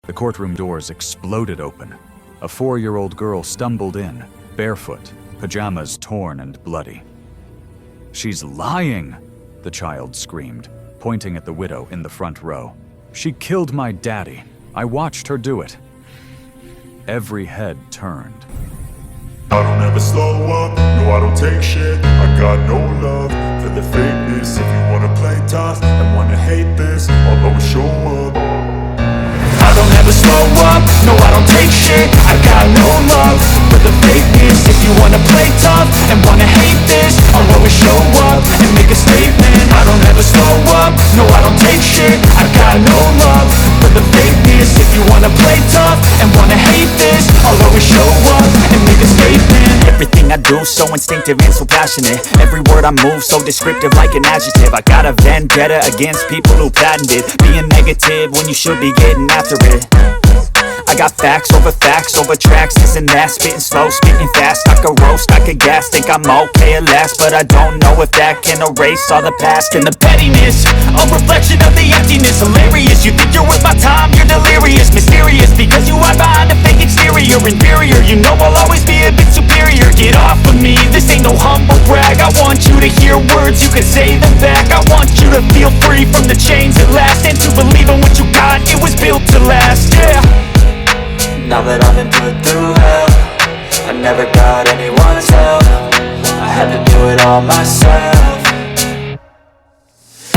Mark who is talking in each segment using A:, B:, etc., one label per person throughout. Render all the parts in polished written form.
A: The courtroom doors exploded open. A 4-year-old girl stumbled in, barefoot, pajamas torn and bloody. "She's lying!" the child screamed, pointing at the widow in the front row. "She killed my daddy. I watched her do it." Every head turned.
B: I don't ever slow up, no I don't take shit. I got no love for the fakeness. If you wanna play tough and wanna hate this, I'll always show up. I don't ever slow up, no I don't take shit. I got no love for the fakeness. If you wanna play tough and wanna hate this, I'll always show up and make a statement. I don't ever slow up, no I don't take shit. I got no love for the fakeness. If you wanna play tough and wanna hate this, I'll always show up and make a statement.
C: Everything I do so instinctive and so passionate. Every word I move so descriptive like an adjective. I got a vendetta against people who patented being negative when you should be getting after it. I got facts over tracks, this and that. Spitting slow, spitting fast, I could roast, I could gas. Think I'm okay at last, but I don't know if that can erase all the past. And the pettiness, a reflection of the emptiness. Hilarious, you think you're worth my time, you're delirious. Mysterious, because you hide behind a fake exterior. Inferior, you know I'll always be a bit superior. Get off of me, this ain't no humble brag. I want you to hear words, you can say them back. I want you to feel free from the chains at last, and to believe in what you got, it was built to last, yeah.
D: Now that I've been put through hell, I never got anyone's help. I had to do it all myself.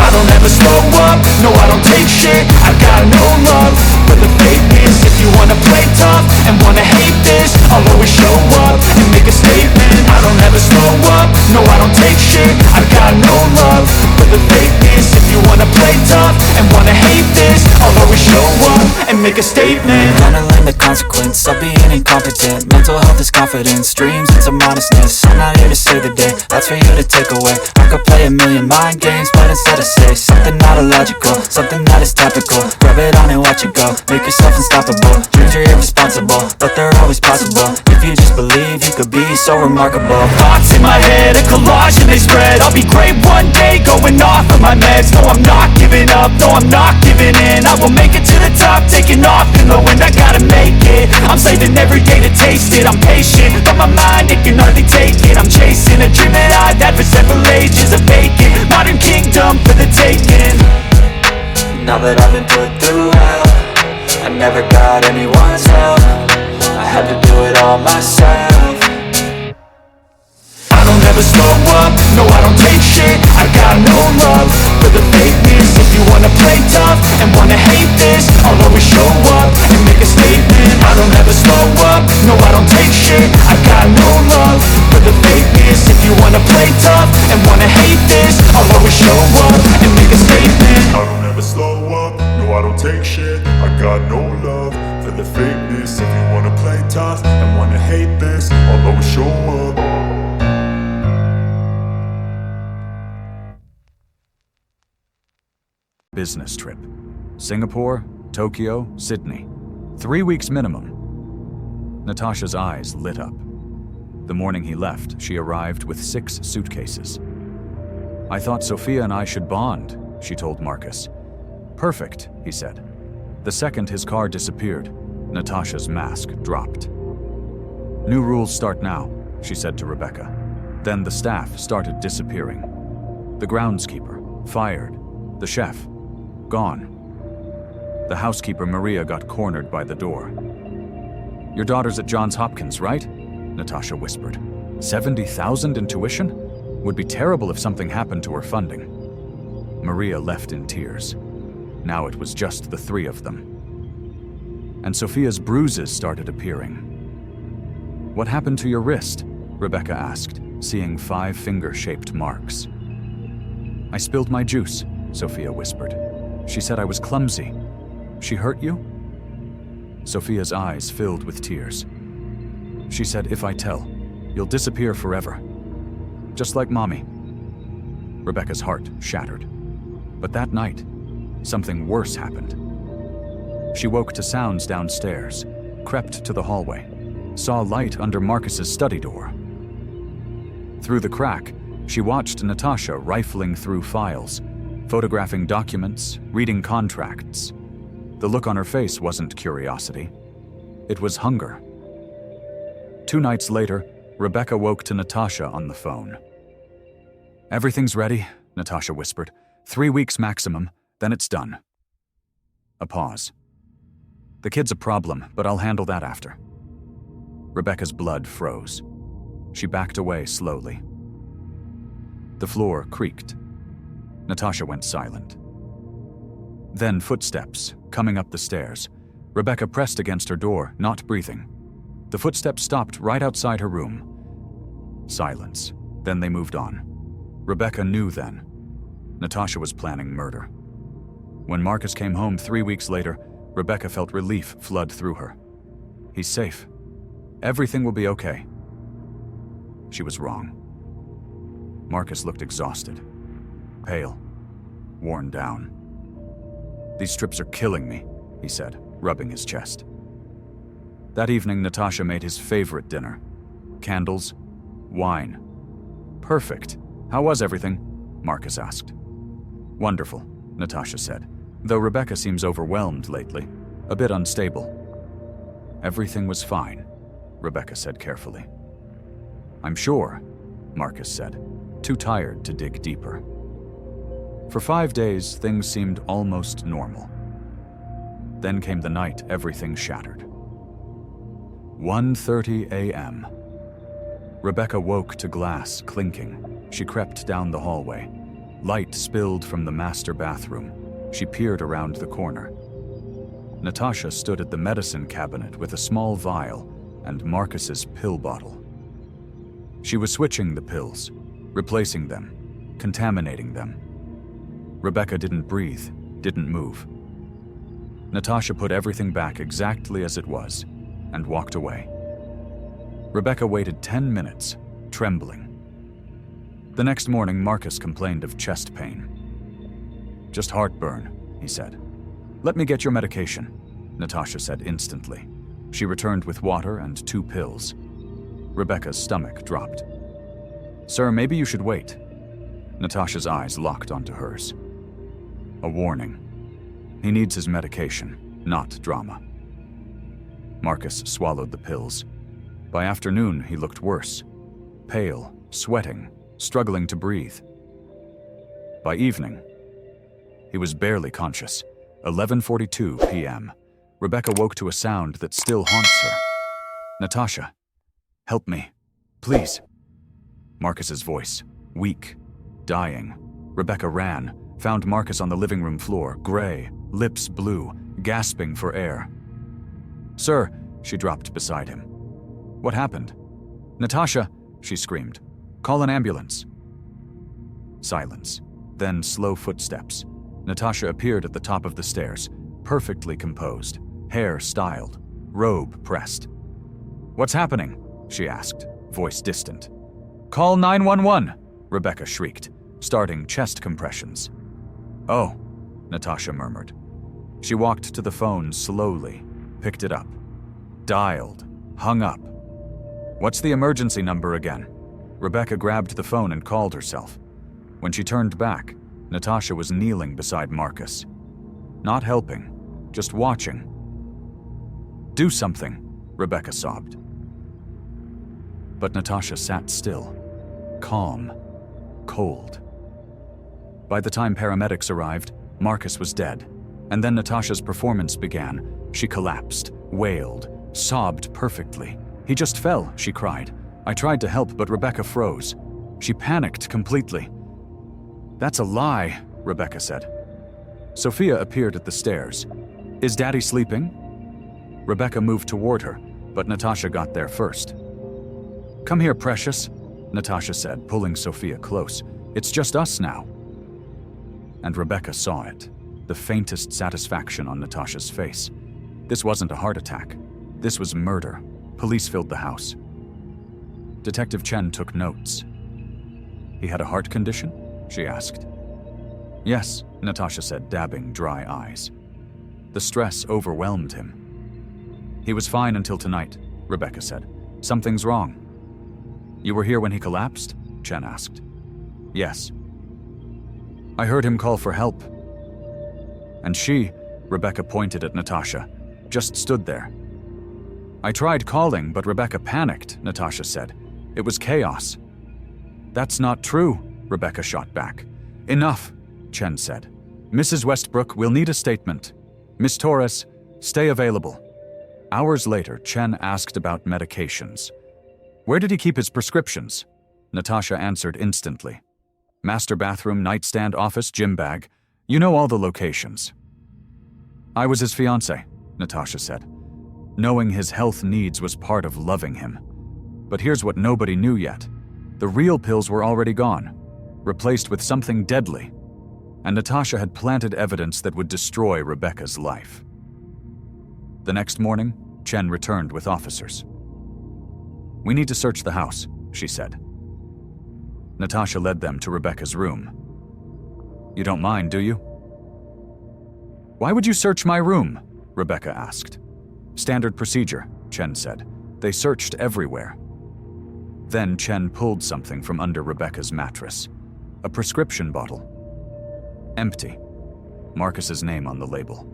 B: I don't ever slow up, no I don't take shit. I got no love for the fakeness. If you wanna play tough and wanna hate this, I'll always show up and make a statement. I don't ever slow up, no I don't take shit. I got no love for the fakeness. If you wanna play tough and wanna hate this, I'll always show up and make a statement.
D: Gonna learn the consequence of being incompetent. Mental health is confidence, dreams into modestness. I'm not here to save the day, that's for you to take away. I could play a million mind games, but instead I say something not illogical, something that is topical. Rub it on and watch it go, make yourself unstoppable. Dreams are irresponsible, but they're always possible. If you just believe, you could be so remarkable.
B: Thoughts in my head, a collage and they spread. I'll be great one day, going off of my meds. No I'm not giving up, no I'm not giving in. I will make it to the top, taking off in the wind. I gotta make it, I'm saving every day to taste it. I'm patient, but my mind, it can hardly take it. I'm chasing a dream that I've had for several ages. A vacant, modern kingdom for the taking.
D: Now that I've been put through hell, I never got anyone's help. I had to do it all myself.
B: I don't ever slow up, no I don't take shit. I got no love for the fakeness. If you wanna play tough and wanna hate this, I'll always show up and make a statement. I don't ever slow up, no I don't take shit. I got no love for the fakeness. If you wanna play tough and wanna hate this, I'll always show up and make a statement. I don't ever slow up, no I don't take shit. I got no love for the fakeness. If you wanna play tough and wanna hate this, I'll always show up.
A: Business trip. Singapore, Tokyo, Sydney. 3 weeks minimum. Natasha's eyes lit up. The morning he left, she arrived with 6 suitcases. "I thought Sophia and I should bond," she told Marcus. "Perfect," he said. The second his car disappeared, Natasha's mask dropped. "New rules start now," she said to Rebecca. Then the staff started disappearing. The groundskeeper, fired. The chef, gone. The housekeeper, Maria, got cornered by the door. "Your daughter's at Johns Hopkins, right?" Natasha whispered. 70,000 in tuition? Would be terrible if something happened to her funding. Maria left in tears. Now it was just the 3 of them. And Sophia's bruises started appearing. "What happened to your wrist?" Rebecca asked, seeing 5 finger-shaped marks. "I spilled my juice," Sophia whispered. "She said I was clumsy. She hurt you?" Sophia's eyes filled with tears. "She said if I tell, you'll disappear forever. Just like Mommy." Rebecca's heart shattered. But that night, something worse happened. She woke to sounds downstairs, crept to the hallway, saw light under Marcus's study door. Through the crack, she watched Natasha rifling through files, photographing documents, reading contracts. The look on her face wasn't curiosity. It was hunger. 2 nights later, Rebecca woke to Natasha on the phone. "Everything's ready," Natasha whispered. 3 weeks maximum, then it's done. A pause. "The kid's a problem, but I'll handle that after." Rebecca's blood froze. She backed away slowly. The floor creaked. Natasha went silent. Then footsteps, coming up the stairs. Rebecca pressed against her door, not breathing. The footsteps stopped right outside her room. Silence. Then they moved on. Rebecca knew then. Natasha was planning murder. When Marcus came home 3 weeks later, Rebecca felt relief flood through her. He's safe. Everything will be okay. She was wrong. Marcus looked exhausted, pale, worn down. "These strips are killing me," he said, rubbing his chest. That evening, Natasha made his favorite dinner. Candles, wine. "Perfect. How was everything?" Marcus asked. "Wonderful," Natasha said, though Rebecca seems overwhelmed lately, a bit unstable. "Everything was fine," Rebecca said carefully. "I'm sure," Marcus said, too tired to dig deeper. For 5 days, things seemed almost normal. Then came the night everything shattered. 1:30 a.m. Rebecca woke to glass clinking. She crept down the hallway. Light spilled from the master bathroom. She peered around the corner. Natasha stood at the medicine cabinet with a small vial and Marcus's pill bottle. She was switching the pills, replacing them, contaminating them. Rebecca didn't breathe, didn't move. Natasha put everything back exactly as it was and walked away. Rebecca waited 10 minutes, trembling. The next morning, Marcus complained of chest pain. "Just heartburn," he said. "Let me get your medication," Natasha said instantly. She returned with water and 2 pills. Rebecca's stomach dropped. "Sir, maybe you should wait." Natasha's eyes locked onto hers. A warning. He needs his medication, not drama. Marcus swallowed the pills. By afternoon, he looked worse. Pale, sweating, struggling to breathe. By evening, he was barely conscious. 11:42 p.m. Rebecca woke to a sound that still haunts her. "Natasha, help me, please." Marcus's voice, weak, dying. Rebecca ran, found Marcus on the living room floor, gray, lips blue, gasping for air. "Sir," she dropped beside him. "What happened?" "Natasha," she screamed. "Call an ambulance." Silence, then slow footsteps. Natasha appeared at the top of the stairs, perfectly composed, hair styled, robe pressed. "What's happening?" she asked, voice distant. "Call 911, Rebecca shrieked, starting chest compressions. "Oh," Natasha murmured. She walked to the phone slowly, picked it up, dialed, hung up. "What's the emergency number again?" Rebecca grabbed the phone and called herself. When she turned back, Natasha was kneeling beside Marcus. Not helping, just watching. "Do something," Rebecca sobbed. But Natasha sat still, calm, cold. By the time paramedics arrived, Marcus was dead, and then Natasha's performance began. She collapsed, wailed, sobbed perfectly. "He just fell," she cried. "I tried to help, but Rebecca froze." She panicked completely. "That's a lie," Rebecca said. Sophia appeared at the stairs. "Is Daddy sleeping?" Rebecca moved toward her, but Natasha got there first. "Come here, precious," Natasha said, pulling Sophia close. "It's just us now." And Rebecca saw it, the faintest satisfaction on Natasha's face. This wasn't a heart attack. This was murder. Police filled the house. Detective Chen took notes. "He had a heart condition?" she asked. "Yes," Natasha said, dabbing dry eyes. The stress overwhelmed him. "He was fine until tonight," Rebecca said. "Something's wrong." "You were here when he collapsed?" Chen asked. "Yes." "I heard him call for help." "And she," Rebecca pointed at Natasha. Just stood there. I tried calling, but Rebecca panicked, Natasha said. It was chaos. That's not true, Rebecca shot back. Enough, Chen said. Mrs. Westbrook, we'll need a statement. Miss Torres, stay available. Hours later, Chen asked about medications. Where did he keep his prescriptions? Natasha answered instantly. Master bathroom, nightstand, office, gym bag. You know all the locations. I was his fiancé, Natasha said. Knowing his health needs was part of loving him. But here's what nobody knew yet. The real pills were already gone, replaced with something deadly. And Natasha had planted evidence that would destroy Rebecca's life. The next morning, Chen returned with officers. We need to search the house, she said. Natasha led them to Rebecca's room. You don't mind, do you? Why would you search my room? Rebecca asked. Standard procedure, Chen said. They searched everywhere. Then Chen pulled something from under Rebecca's mattress. A prescription bottle. Empty. Marcus's name on the label.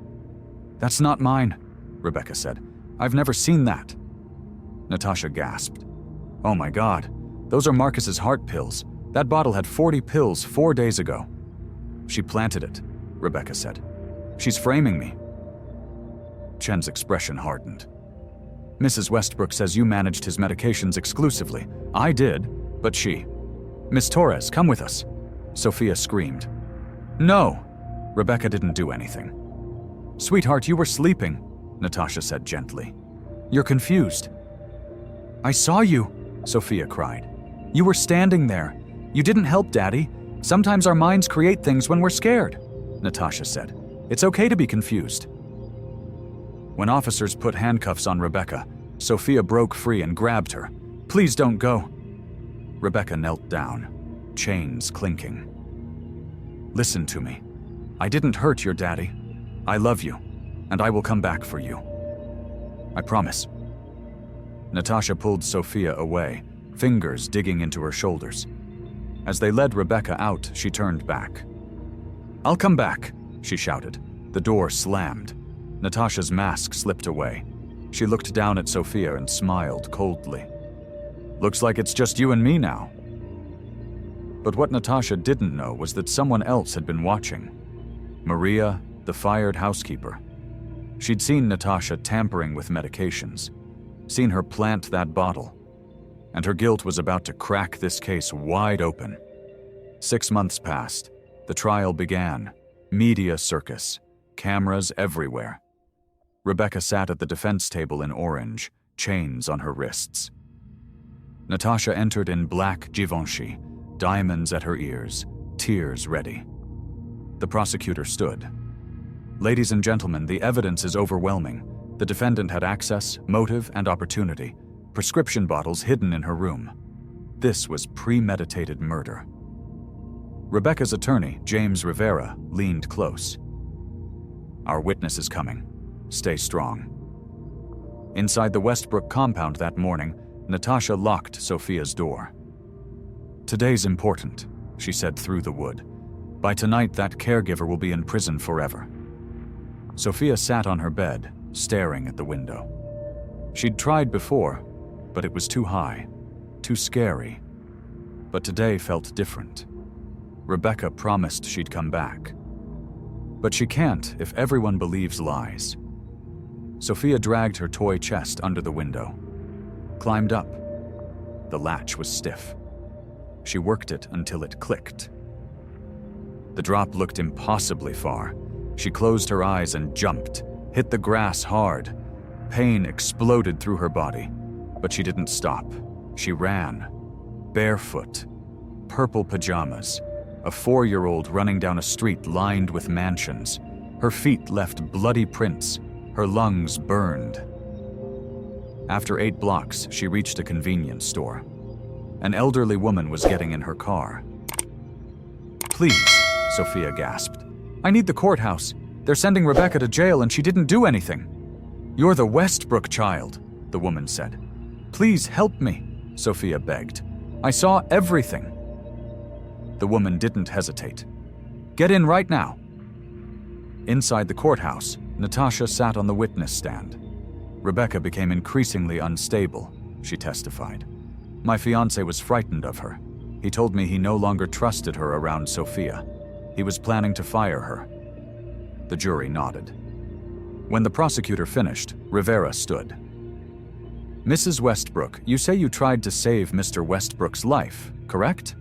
A: That's not mine, Rebecca said. I've never seen that. Natasha gasped. Oh my God, those are Marcus's heart pills. That bottle had 40 pills 4 days ago. She planted it, Rebecca said. She's framing me. Chen's expression hardened. Mrs. Westbrook says you managed his medications exclusively. I did, but she. Miss Torres, come with us. Sophia screamed. No, Rebecca didn't do anything. Sweetheart, you were sleeping, Natasha said gently. You're confused. I saw you, Sophia cried. You were standing there. You didn't help, Daddy. Sometimes our minds create things when we're scared, Natasha said. It's okay to be confused. When officers put handcuffs on Rebecca, Sophia broke free and grabbed her. Please don't go. Rebecca knelt down, chains clinking. Listen to me. I didn't hurt your daddy. I love you, and I will come back for you. I promise. Natasha pulled Sophia away, fingers digging into her shoulders. As they led Rebecca out, she turned back. I'll come back, she shouted. The door slammed. Natasha's mask slipped away. She looked down at Sophia and smiled coldly. Looks like it's just you and me now. But what Natasha didn't know was that someone else had been watching. Maria, the fired housekeeper. She'd seen Natasha tampering with medications, seen her plant that bottle, and her guilt was about to crack this case wide open. 6 months passed. The trial began. Media circus. Cameras everywhere. Rebecca sat at the defense table in orange, chains on her wrists. Natasha entered in black Givenchy, diamonds at her ears, tears ready. The prosecutor stood. Ladies and gentlemen, the evidence is overwhelming. The defendant had access, motive, and opportunity. Prescription bottles hidden in her room. This was premeditated murder. Rebecca's attorney, James Rivera, leaned close. Our witness is coming. Stay strong. Inside the Westbrook compound that morning, Natasha locked Sophia's door. Today's important, she said through the wood. By tonight, that caregiver will be in prison forever. Sophia sat on her bed, staring at the window. She'd tried before, but it was too high, too scary. But today felt different. Rebecca promised she'd come back. But she can't if everyone believes lies. Sophia dragged her toy chest under the window, climbed up. The latch was stiff. She worked it until it clicked. The drop looked impossibly far. She closed her eyes and jumped, hit the grass hard. Pain exploded through her body, but she didn't stop. She ran, barefoot, purple pajamas, a 4-year-old running down a street lined with mansions. Her feet left bloody prints, her lungs burned. After 8 blocks, she reached a convenience store. An elderly woman was getting in her car. Please, Sophia gasped. I need the courthouse. They're sending Rebecca to jail and she didn't do anything. You're the Westbrook child, the woman said. Please help me, Sophia begged. I saw everything. The woman didn't hesitate. Get in right now. Inside the courthouse, Natasha sat on the witness stand. Rebecca became increasingly unstable, she testified. My fiancé was frightened of her. He told me he no longer trusted her around Sophia. He was planning to fire her. The jury nodded. When the prosecutor finished, Rivera stood. Mrs. Westbrook, you say you tried to save Mr. Westbrook's life, correct?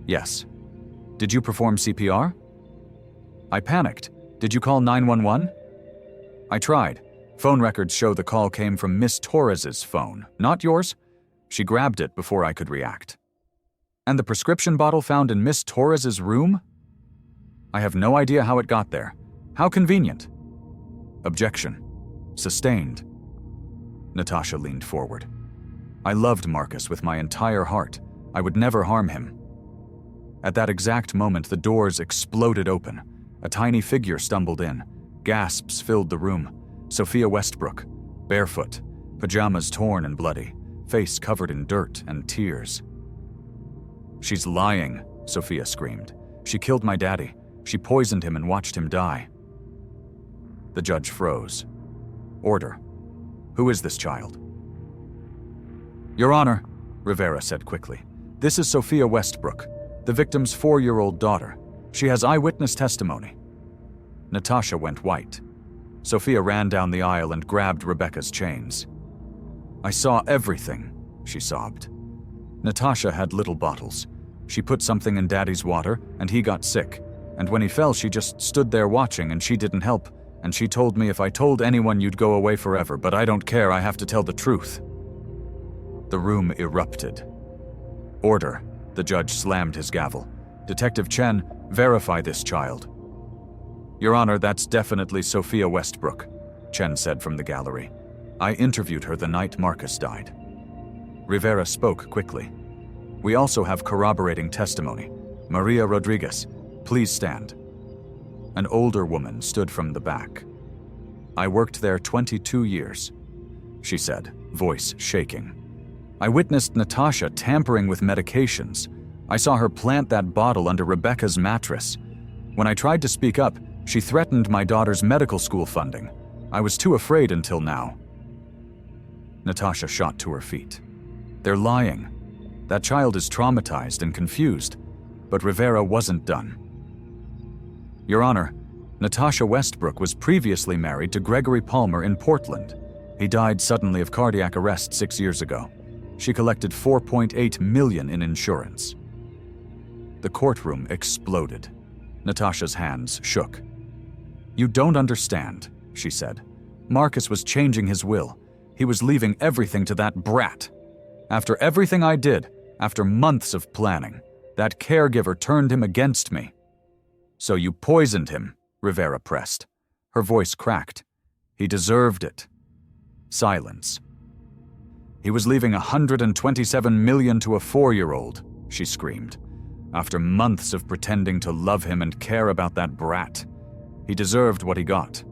A: Yes. Did you perform CPR? I panicked. Did you call 911? I tried. Phone records show the call came from Miss Torres's phone, not yours. She grabbed it before I could react. And the prescription bottle found in Miss Torres's room? I have no idea how it got there. How convenient. Objection. Sustained. Natasha leaned forward. I loved Marcus with my entire heart. I would never harm him. At that exact moment, the doors exploded open. A tiny figure stumbled in. Gasps filled the room. Sophia Westbrook, barefoot, pajamas torn and bloody, face covered in dirt and tears. She's lying, Sophia screamed. She killed my daddy. She poisoned him and watched him die. The judge froze. Order. Who is this child? Your Honor, Rivera said quickly, this is Sophia Westbrook, the victim's 4-year-old daughter. She has eyewitness testimony. Natasha went white. Sophia ran down the aisle and grabbed Rebecca's chains. I saw everything, she sobbed. Natasha had little bottles. She put something in Daddy's water, and he got sick. And when he fell, she just stood there watching, and she didn't help. And she told me if I told anyone you'd go away forever, but I don't care, I have to tell the truth. The room erupted. Order, the judge slammed his gavel. Detective Chen, verify this child. Your Honor, that's definitely Sophia Westbrook, Chen said from the gallery. I interviewed her the night Marcus died. Rivera spoke quickly. We also have corroborating testimony. Maria Rodriguez, please stand. An older woman stood from the back. I worked there 22 years, she said, voice shaking. I witnessed Natasha tampering with medications. I saw her plant that bottle under Rebecca's mattress. When I tried to speak up, she threatened my daughter's medical school funding. I was too afraid until now. Natasha shot to her feet. They're lying. That child is traumatized and confused, but Rivera wasn't done. Your Honor, Natasha Westbrook was previously married to Gregory Palmer in Portland. He died suddenly of cardiac arrest 6 years ago. She collected $4.8 million in insurance. The courtroom exploded. Natasha's hands shook. You don't understand, she said. Marcus was changing his will. He was leaving everything to that brat. After everything I did, after months of planning, that caregiver turned him against me. So you poisoned him, Rivera pressed. Her voice cracked. He deserved it. Silence. He was leaving $127 million to a 4-year-old, she screamed. After months of pretending to love him and care about that brat, he deserved what he got.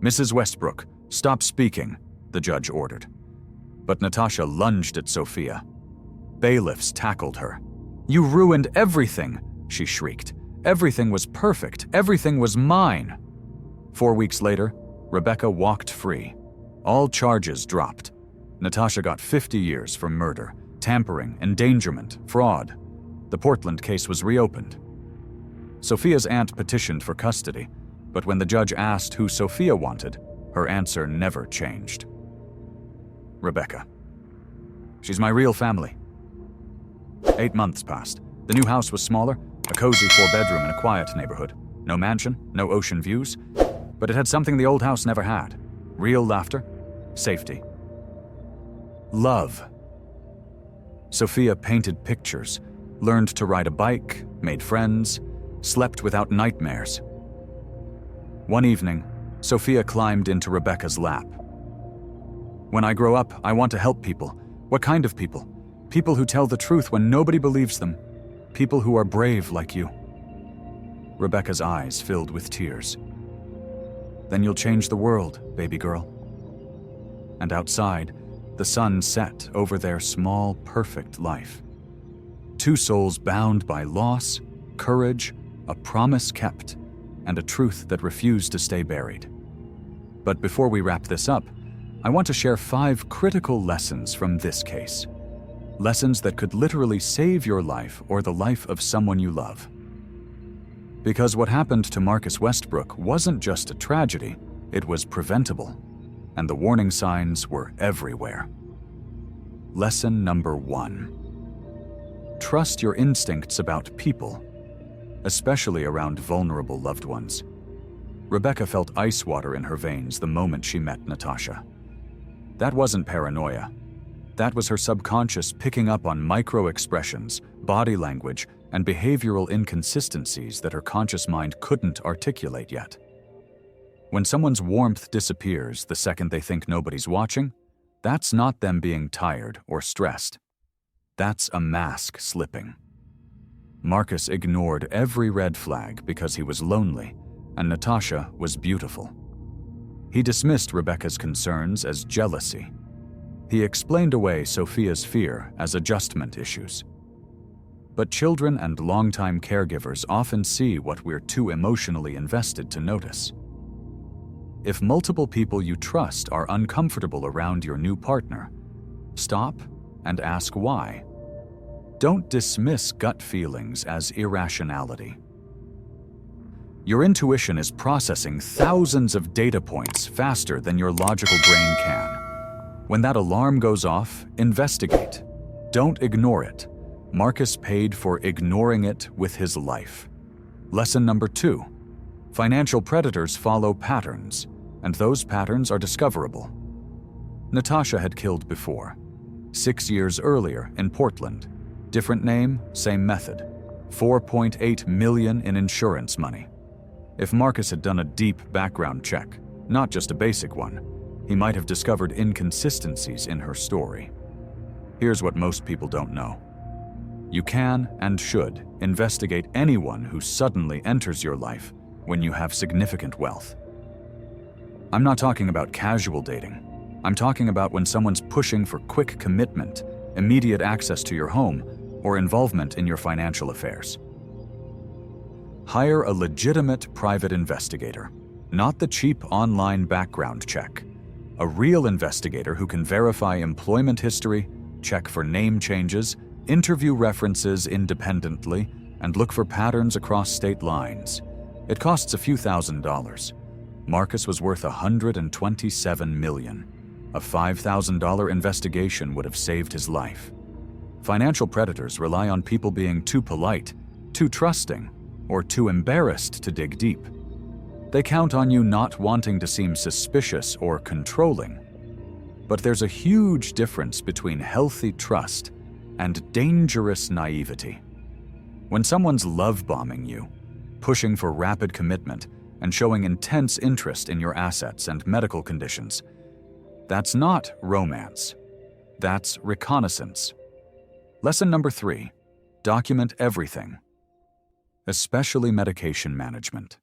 A: Mrs. Westbrook, stop speaking, the judge ordered. But Natasha lunged at Sophia. Bailiffs tackled her. You ruined everything, she shrieked. Everything was perfect. Everything was mine. 4 weeks later, Rebecca walked free. All charges dropped. Natasha got 50 years for murder, tampering, endangerment, fraud. The Portland case was reopened. Sophia's aunt petitioned for custody, but when the judge asked who Sophia wanted, her answer never changed. Rebecca. She's my real family. 8 months passed. The new house was smaller, a cozy 4-bedroom in a quiet neighborhood. No mansion, no ocean views, but it had something the old house never had. Real laughter, safety. Love. Sophia painted pictures, learned to ride a bike, made friends, slept without nightmares. One evening, Sophia climbed into Rebecca's lap. When I grow up, I want to help people. What kind of people? People who tell the truth when nobody believes them. People who are brave like you. Rebecca's eyes filled with tears. Then you'll change the world, baby girl. And outside, the sun set over their small, perfect life. 2 souls bound by loss, courage, a promise kept, and a truth that refused to stay buried. But before we wrap this up, I want to share 5 critical lessons from this case. Lessons that could literally save your life or the life of someone you love. Because what happened to Marcus Westbrook wasn't just a tragedy, it was preventable, and the warning signs were everywhere. Lesson number 1. Trust your instincts about people, especially around vulnerable loved ones. Rebecca felt ice water in her veins the moment she met Natasha. That wasn't paranoia. That was her subconscious picking up on micro-expressions, body language, and behavioral inconsistencies that her conscious mind couldn't articulate yet. When someone's warmth disappears the second they think nobody's watching, that's not them being tired or stressed. That's a mask slipping. Marcus ignored every red flag because he was lonely, and Natasha was beautiful. He dismissed Rebecca's concerns as jealousy. He explained away Sophia's fear as adjustment issues. But children and longtime caregivers often see what we're too emotionally invested to notice. If multiple people you trust are uncomfortable around your new partner, stop and ask why. Don't dismiss gut feelings as irrationality. Your intuition is processing thousands of data points faster than your logical brain can. When that alarm goes off, investigate. Don't ignore it. Marcus paid for ignoring it with his life. Lesson number 2. Financial predators follow patterns, and those patterns are discoverable. Natasha had killed before. 6 years earlier in Portland. Different name, same method. $4.8 million in insurance money. If Marcus had done a deep background check, not just a basic one, he might have discovered inconsistencies in her story. Here's what most people don't know. You can and should investigate anyone who suddenly enters your life when you have significant wealth. I'm not talking about casual dating. I'm talking about when someone's pushing for quick commitment, immediate access to your home, or involvement in your financial affairs. Hire a legitimate private investigator, not the cheap online background check. A real investigator who can verify employment history, check for name changes, interview references independently, and look for patterns across state lines. It costs a few $1,000s. Marcus was worth $127 million. A $5,000 investigation would have saved his life. Financial predators rely on people being too polite, too trusting, or too embarrassed to dig deep. They count on you not wanting to seem suspicious or controlling. But there's a huge difference between healthy trust and dangerous naivety. When someone's love-bombing you, pushing for rapid commitment, and showing intense interest in your assets and medical conditions, that's not romance. That's reconnaissance. Lesson number 3. Document everything, especially medication management.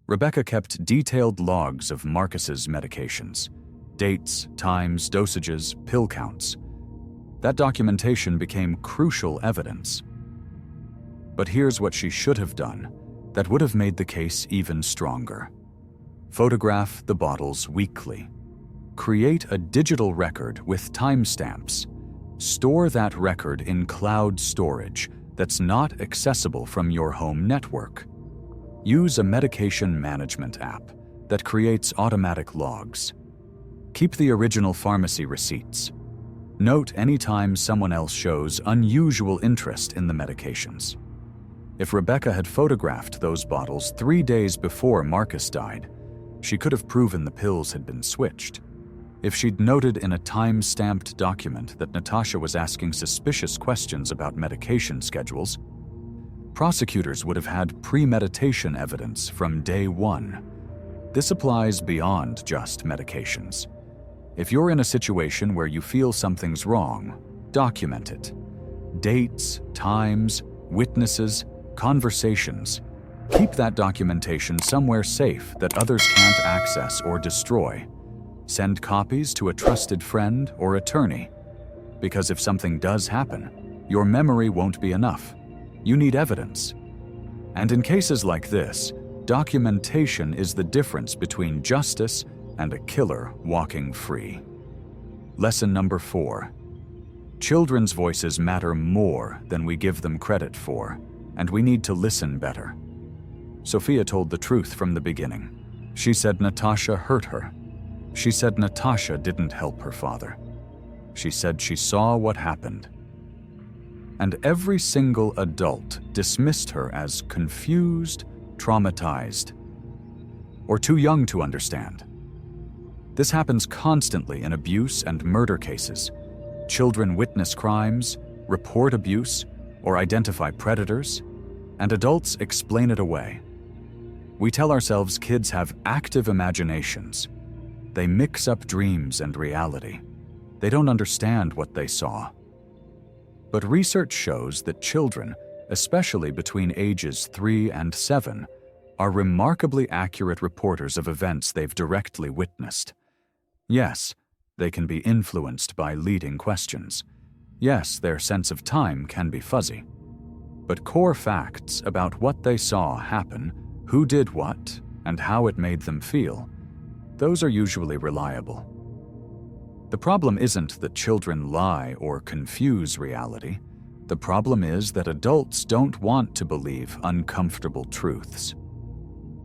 A: Rebecca kept detailed logs of Marcus's medications, dates, times, dosages, pill counts. That documentation became crucial evidence. But here's what she should have done that would have made the case even stronger. Photograph the bottles weekly. Create a digital record with timestamps. Store that record in cloud storage that's not accessible from your home network. Use a medication management app that creates automatic logs. Keep the original pharmacy receipts. Note anytime someone else shows unusual interest in the medications. If Rebecca had photographed those bottles 3 days before Marcus died, she could have proven the pills had been switched. If she'd noted in a time-stamped document that Natasha was asking suspicious questions about medication schedules, prosecutors would have had premeditation evidence from day 1. This applies beyond just medications. If you're in a situation where you feel something's wrong, document it. Dates, times, witnesses, conversations. Keep that documentation somewhere safe that others can't access or destroy. Send copies to a trusted friend or attorney. Because if something does happen, your memory won't be enough. You need evidence. And in cases like this, Documentation is the difference between justice and a killer walking free. Lesson number 4. Children's voices matter more than we give them credit for, and we need to listen better. Sophia told the truth from the beginning. She said Natasha hurt her. She said Natasha didn't help her father. She said she saw what happened. And every single adult dismissed her as confused, traumatized, or too young to understand. This happens constantly in abuse and murder cases. Children witness crimes, report abuse, or identify predators, and adults explain it away. We tell ourselves kids have active imaginations. They mix up dreams and reality. They don't understand what they saw. But research shows that children, especially between ages 3 and 7, are remarkably accurate reporters of events they've directly witnessed. Yes, they can be influenced by leading questions. Yes, their sense of time can be fuzzy. But core facts about what they saw happen, who did what, and how it made them feel, those are usually reliable. The problem isn't that children lie or confuse reality. The problem is that adults don't want to believe uncomfortable truths.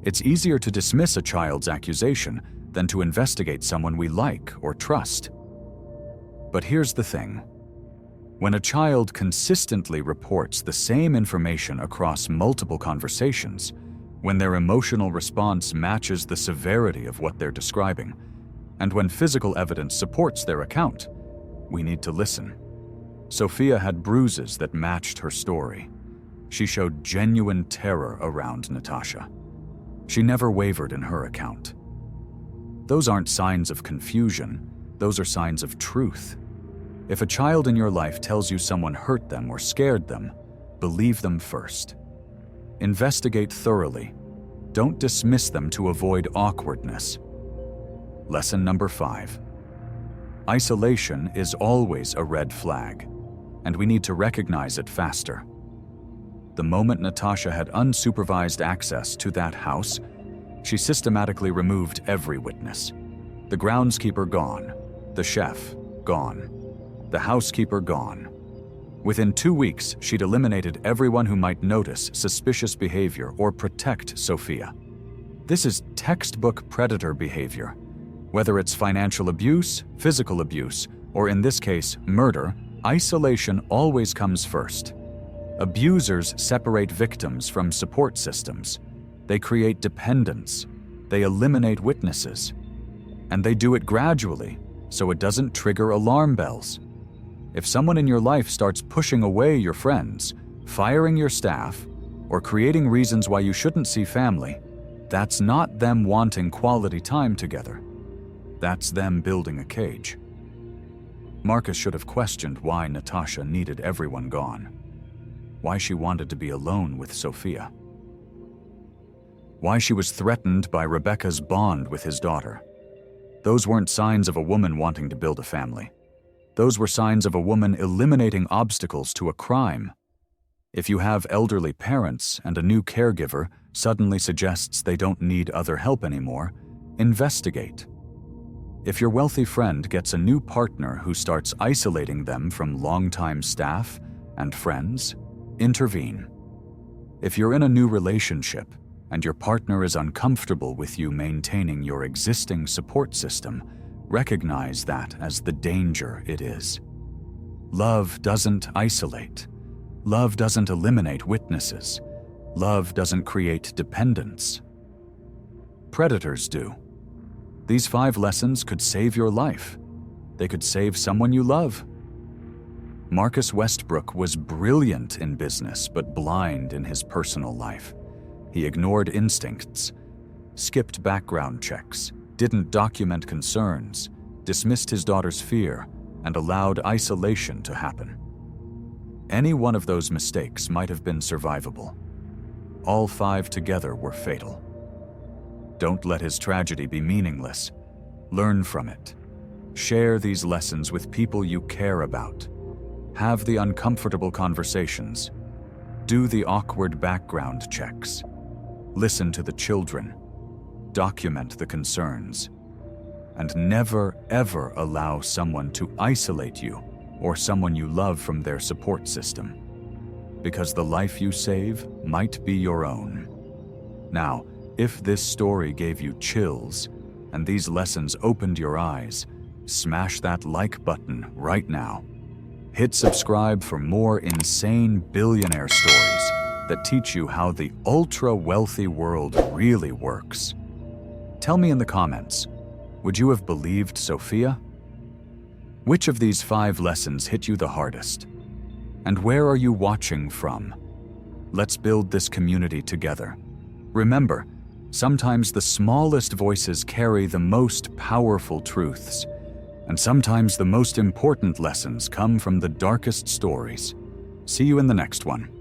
A: It's easier to dismiss a child's accusation than to investigate someone we like or trust. But here's the thing. When a child consistently reports the same information across multiple conversations, when their emotional response matches the severity of what they're describing, and when physical evidence supports their account, we need to listen. Sophia had bruises that matched her story. She showed genuine terror around Natasha. She never wavered in her account. Those aren't signs of confusion, those are signs of truth. If a child in your life tells you someone hurt them or scared them, believe them first. Investigate thoroughly. Don't dismiss them to avoid awkwardness. Lesson number 5. Isolation is always a red flag, and we need to recognize it faster. The moment Natasha had unsupervised access to that house, she systematically removed every witness. The groundskeeper gone, the chef gone, the housekeeper gone. Within 2 weeks, she'd eliminated everyone who might notice suspicious behavior or protect Sophia. This is textbook predator behavior. Whether it's financial abuse, physical abuse, or in this case, murder, isolation always comes first. Abusers separate victims from support systems. They create dependence. They eliminate witnesses. And they do it gradually, so it doesn't trigger alarm bells. If someone in your life starts pushing away your friends, firing your staff, or creating reasons why you shouldn't see family, that's not them wanting quality time together. That's them building a cage. Marcus should have questioned why Natasha needed everyone gone. Why she wanted to be alone with Sophia. Why she was threatened by Rebecca's bond with his daughter. Those weren't signs of a woman wanting to build a family. Those were signs of a woman eliminating obstacles to a crime. If you have elderly parents and a new caregiver suddenly suggests they don't need other help anymore, investigate. If your wealthy friend gets a new partner who starts isolating them from longtime staff and friends, intervene. If you're in a new relationship and your partner is uncomfortable with you maintaining your existing support system, recognize that as the danger it is. Love doesn't isolate. Love doesn't eliminate witnesses. Love doesn't create dependence. Predators do. These 5 lessons could save your life. They could save someone you love. Marcus Westbrook was brilliant in business but blind in his personal life. He ignored instincts, skipped background checks, didn't document concerns, dismissed his daughter's fear, and allowed isolation to happen. Any one of those mistakes might have been survivable. All 5 together were fatal. Don't let his tragedy be meaningless. Learn from it. Share these lessons with people you care about. Have the uncomfortable conversations. Do the awkward background checks. listen to the children, document the concerns, and never ever allow someone to isolate you or someone you love from their support system, because the life you save might be your own. Now, if this story gave you chills and these lessons opened your eyes, smash that like button right now. Hit subscribe for more insane billionaire stories that teach you how the ultra-wealthy world really works. Tell me in the comments, would you have believed Sophia? Which of these 5 lessons hit you the hardest? And where are you watching from? Let's build this community together. Remember, sometimes the smallest voices carry the most powerful truths, and sometimes the most important lessons come from the darkest stories. See you in the next one.